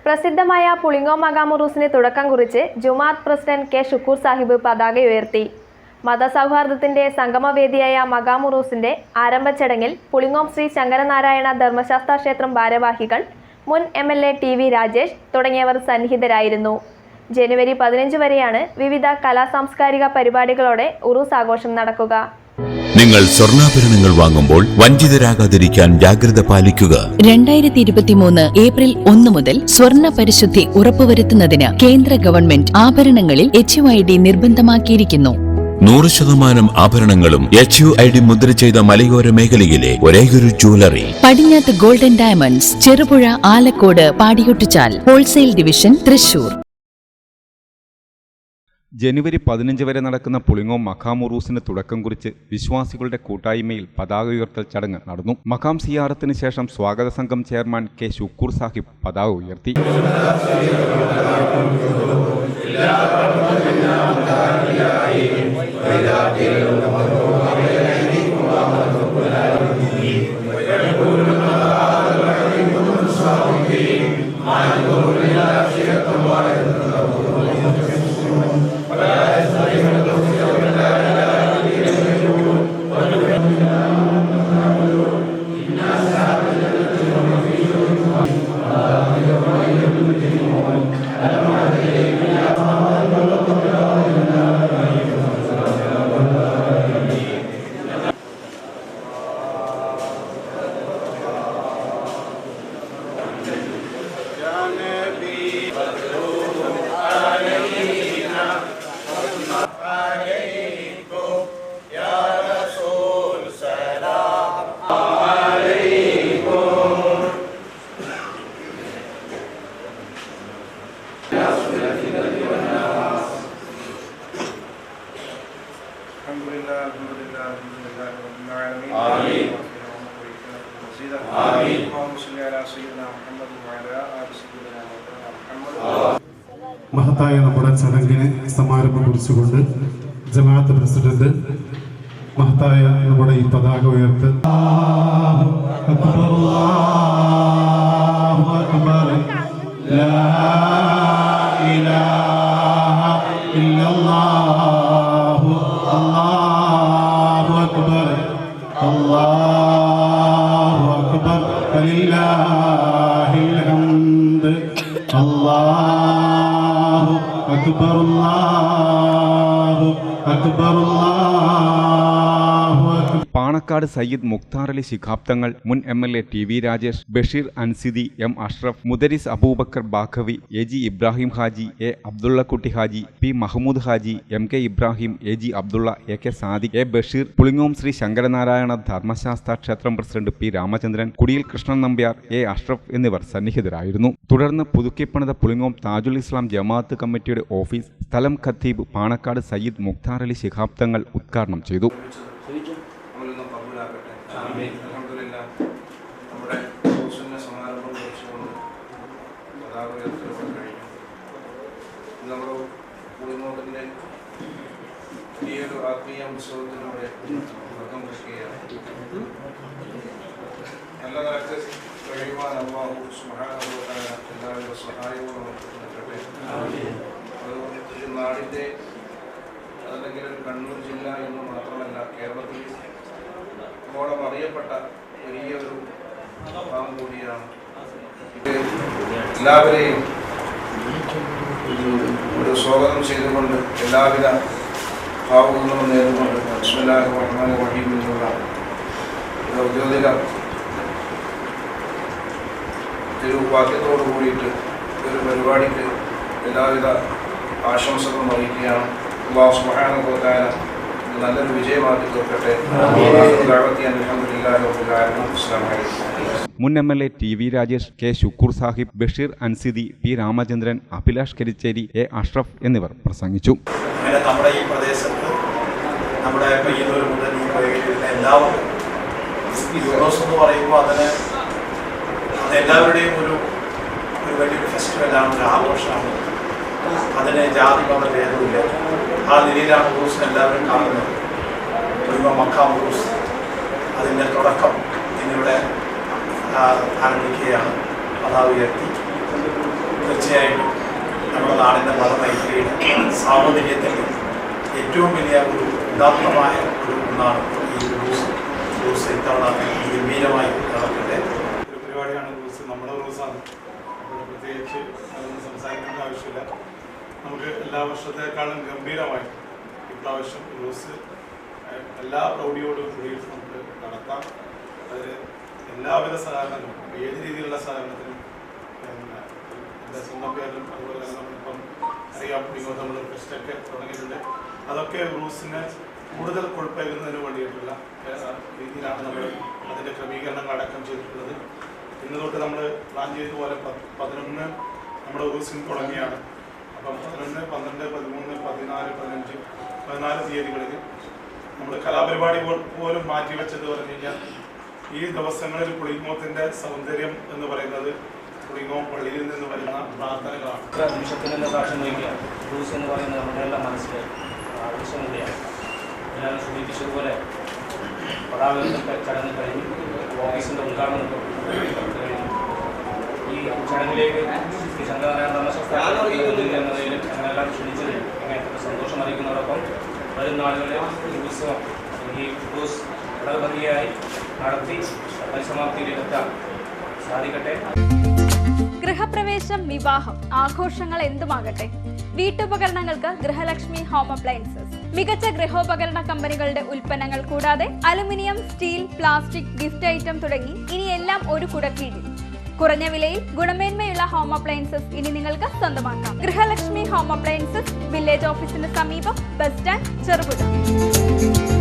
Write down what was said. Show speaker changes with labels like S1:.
S1: പ്രസിദ്ധമായ പുളിങ്ങോ മഖാം ഉറൂസിന് തുടക്കം കുറിച്ച് ജുമാഅത്ത് പ്രസിഡന്റ് കെ ഷുക്കൂർ സാഹിബ് പതാക ഉയർത്തി. മതസൗഹാർദ്ദത്തിന്റെ സംഗമവേദിയായ മഖാം ഉറൂസിന്റെ ആരംഭ ചടങ്ങിൽ പുളിങ്ങോം ശ്രീ ശങ്കരനാരായണ ധർമ്മശാസ്ത്ര ക്ഷേത്രം ഭാരവാഹികൾ, മുൻ MLA TV രാജേഷ് തുടങ്ങിയവർ സന്നിഹിതരായിരുന്നു. ജനുവരി 15 വരെയാണ് വിവിധ കലാസാംസ്കാരിക പരിപാടികളോടെ ഉറൂസ് ആഘോഷം നടക്കുക.
S2: നിങ്ങൾ സ്വർണ്ണാഭരണങ്ങൾ വാങ്ങുമ്പോൾ വഞ്ചിതരാകാതിരിക്കാൻ ജാഗ്രത പാലിക്കുക.
S3: 2023 ഏപ്രിൽ 1 മുതൽ സ്വർണ്ണ പരിശുദ്ധി ഉറപ്പുവരുത്തുന്നതിന് കേന്ദ്ര ഗവൺമെന്റ് ആഭരണങ്ങളിൽ HUID നിർബന്ധമാക്കിയിരിക്കുന്നു.
S2: 100% ആഭരണങ്ങളും HUID മുദ്ര ചെയ്ത മലയോര മേഖലയിലെ ഒരേയൊരു ജ്വല്ലറി
S3: പടിഞ്ഞാത്ത് ഗോൾഡൻ ഡയമണ്ട്സ്, ചെറുപുഴ, ആലക്കോട്, പാടിയൊട്ടിച്ചാൽ ഹോൾസെയിൽ ഡിവിഷൻ, തൃശൂർ.
S4: ജനുവരി 15 വരെ നടക്കുന്ന പുളിങ്ങോം മഖാം ഉറൂസിന് തുടക്കം കുറിച്ച് വിശ്വാസികളുടെ കൂട്ടായ്മയിൽ പതാക ഉയർത്തൽ ചടങ്ങ് നടന്നു. മഖാം സിയാറത്തിന് ശേഷം സ്വാഗത സംഘം ചെയർമാൻ കെ ഷുക്കൂർ സാഹിബ് പതാക ഉയർത്തി.
S5: മഹത്തായ നമ്മുടെ ചടങ്ങിന് സമാരംഭം കുറിച്ചുകൊണ്ട് ജമാഅത്ത് പ്രസിഡന്റ് മഹത്തായ നമ്മുടെ ഈ പതാക ഉയർത്ത്.
S4: പാണക്കാട് സയ്യിദ് മുഖ്താർ അലി ശിഹാബ് തങ്ങൾ, മുൻ MLA TV Rajesh, Basheer അൻസിദി, M Ashraf, മുദരിസ് Abubakar Baqavi, AG Ibrahim Haji, A Abdullakutty Haji, P Mahmood Haji, MK Ibrahim, AG Abdulla, AK Sadiq, A Basheer, Pulingome Shri Shankaranarayana ധർമ്മശാസ്ത്ര ക്ഷേത്രം പ്രസിഡന്റ് P രാമചന്ദ്രൻ, കുടിയിൽ കൃഷ്ണൻ നമ്പ്യാർ, A അഷ്റഫ് എന്നിവർ സന്നിഹിതരായിരുന്നു. തുടർന്ന് പുതുക്കിപ്പണിത പുളിങ്ങോം താജുൽ ഇസ്ലാം ജമാഅത്ത് കമ്മിറ്റിയുടെ ഓഫീസ് സ്ഥലം ഖത്തീബ് പാണക്കാട് സയ്യിദ് മുഖ്താർ അലി ശിഹാബ് തങ്ങൾ ഉദ്ഘാടനം ചെയ്തു.
S6: നമ്മുടെ ഉറൂസിന്റെ സമാരംഭം കുറിച്ചുകൊണ്ട് പതാക ഉയർത്തൽ കഴിഞ്ഞു. നമ്മുടെ പുളിങ്ങോട്ടിൻ്റെ വലിയൊരു ആത്മീയ ഉത്സവത്തിലൂടെ തുടക്കം കുറിക്കുകയാണ്. നല്ല നിലക്ക് കഴിയുവാൻ അല്ലാഹു സുബ്ഹാനഹു വ തആല എല്ലാവരുടെ സഹായവും നമുക്ക് നൽകട്ടെ. അതുകൊണ്ട് ഈ നാടിൻ്റെ അതല്ലെങ്കിൽ ഒരു കണ്ണൂർ ജില്ല എന്ന് മാത്രമല്ല, കേരളത്തിൽ ഓളം അറിയപ്പെട്ട വലിയൊരു ഭാഗം കൂടിയാണ്. ഇത് എല്ലാവരെയും ഒരു സ്വാഗതം ചെയ്തുകൊണ്ട് എല്ലാവിധ ഭാവങ്ങളും നേർന്നുകൊണ്ട് ബിസ്മില്ലാഹിർ റഹ്മാനിർ റഹീം എന്നുള്ള ഒരു ഔദ്യോഗിക തിരുവാക്യത്തോടു കൂടിയിട്ട് ഒരു പരിപാടിക്ക് എല്ലാവിധ ആശംസകളും അറിയിക്കുകയാണ്. അല്ലാഹു സുബ്ഹാനഹു വ തആല നല്ലൊരു വിജയമാക്കി തീർക്കട്ടെ.
S4: മുൻ MLA TV Rajesh, K Shukkur Sahib, Basheer അൻസിദി, P Ramachandran, Abhilash Karichery, A Ashraf എന്നിവർ പ്രസംഗിച്ചു.
S7: നമ്മുടെ ഈ പ്രദേശത്ത് നമ്മുടെ പയ്യന്നൂർ മുതൽ ഈ മേഖലയിലുള്ള എല്ലാവരും ഉറൂസ് എന്ന് പറയുമ്പോൾ അത് എല്ലാവരുടെയും ഒരു വലിയൊരു ഫെസ്റ്റിവലാണ്, ഒരു ആഘോഷമാണ്. അതിന് ജാതി മത ഭേദമില്ല. ആ നിലയിലാണ് ഉറൂസിന് എല്ലാവരും കാണുന്നത്. പുളിങ്ങോം മഖാം ഉറൂസ് അതിൻ്റെ തുടക്കം ഇന്നിവിടെ ആരംഭിക്കുകയാണ്. പതാക ഉയർത്തി നാടിൻ്റെ മതമൈത്രിയുടെ സാഹോദര്യത്തിൻ്റെ ഏറ്റവും വലിയ ഒരു ഉദാത്തമായ ഒരു ഒന്നാണ് ഈ ഉറൂസ് ഇത്തവണ ഗംഭീരമായി നടക്കട്ടെ.
S5: ഒരു പരിപാടിയാണ് ഉറൂസ്. നമ്മുടെ ഉറൂസാണ്. അപ്പോൾ പ്രത്യേകിച്ച് അതൊന്നും സംസാരിക്കേണ്ട ആവശ്യമില്ല. നമുക്ക് എല്ലാ വർഷത്തേക്കാളും ഗംഭീരമായി ഇപ്രാവശ്യം ഉറൂസ് എല്ലാ പ്രൗഢിയോടും കൂടി നമുക്ക് നടത്താം. അതിന് എല്ലാവിധ സഹകരണങ്ങളും, ഏത് രീതിയിലുള്ള സഹകരണത്തിനും എൻ്റെ സ്വന്തം പേരിലും അതുപോലെ തന്നെ നമ്മളിപ്പം അറിയാം നമ്മൾ ഫെസ്റ്റൊക്കെ തുടങ്ങിയിട്ടുണ്ട്. അതൊക്കെ ഉറൂസിനെ കൂടുതൽ കൊഴുപ്പേകുന്നതിന് വേണ്ടിയിട്ടുള്ള രീതിയിലാണ് നമ്മൾ അതിൻ്റെ ക്രമീകരണങ്ങൾ അടക്കം ചെയ്തിട്ടുള്ളത്. ഇന്ന് തൊട്ട് നമ്മൾ പ്ലാൻ ചെയ്തതുപോലെ 11 നമ്മുടെ ഉറൂസിന് തുടങ്ങിയാണ്. അപ്പം 11, 12, 13, 14, 15 തീയതികളിൽ നമ്മൾ കലാപരിപാടി പോലും മാറ്റിവെച്ചത് പറഞ്ഞു കഴിഞ്ഞാൽ ഈ ദിവസങ്ങളിൽ പുളിങ്ങോത്തിൻ്റെ സൗന്ദര്യം എന്ന് പറയുന്നത് പുളിങ്ങോം പള്ളിയിൽ നിന്ന് വരുന്ന പ്രാർത്ഥനകളാണ്.
S8: നിമിഷത്തിൽ നിന്ന് സാക്ഷ്യം വഹിക്കുക. ഉറൂസ് എന്ന് പറയുന്നത് നമ്മുടെ എല്ലാം മനസ്സിൽ ആവശ്യമില്ലയാണ്. എല്ലാവരും സൂചിപ്പിച്ചതുപോലെ പതാകത്തിന്റെ ചടങ്ങ് കഴിഞ്ഞു, ഓഫീസിൻ്റെ ഉദ്ഘാടനം കഴിഞ്ഞു. ഈ ചടങ്ങിലേക്ക് ശ്രീ ശങ്കരനാരായണ ധർമ്മശാസ്ത്ര എന്നതിൽ ഞങ്ങളെല്ലാം ക്ഷണിച്ചതിൽ അങ്ങേയറ്റത്തെ സന്തോഷം അറിയിക്കുന്നതോടൊപ്പം വരും നാളുകളിൽ ഈ ഉത്സവം ഈ ഉറൂസ് വളരെ ഭംഗിയായി നടത്തി പരിസമാപ്തിയിലെത്താൻ സാധിക്കട്ടെ.
S9: ഗൃഹപ്രവേശം, വിവാഹം, ആഘോഷങ്ങൾ എന്തുമാകട്ടെ, വീട്ടുപകരണങ്ങൾക്ക് ഗൃഹലക്ഷ്മി ഹോം അപ്ലയൻസസ്. മികച്ച ഗൃഹോപകരണ കമ്പനികളുടെ ഉൽപ്പന്നങ്ങൾ കൂടാതെ aluminium, steel, plastic, gift item തുടങ്ങി ഇനി എല്ലാം ഒരു കുടക്കീഴിൽ. കുറഞ്ഞ വിലയിൽ ഗുണമേന്മയുള്ള ഹോം അപ്ലയൻസസ് ഇനി നിങ്ങൾക്ക് സ്വന്തമാക്കാം. ഗൃഹലക്ഷ്മി ഹോം അപ്ലയൻസസ്, വില്ലേജ് ഓഫീസിന് സമീപം, ബസ് സ്റ്റാൻഡ്, ചെറുപുഴ.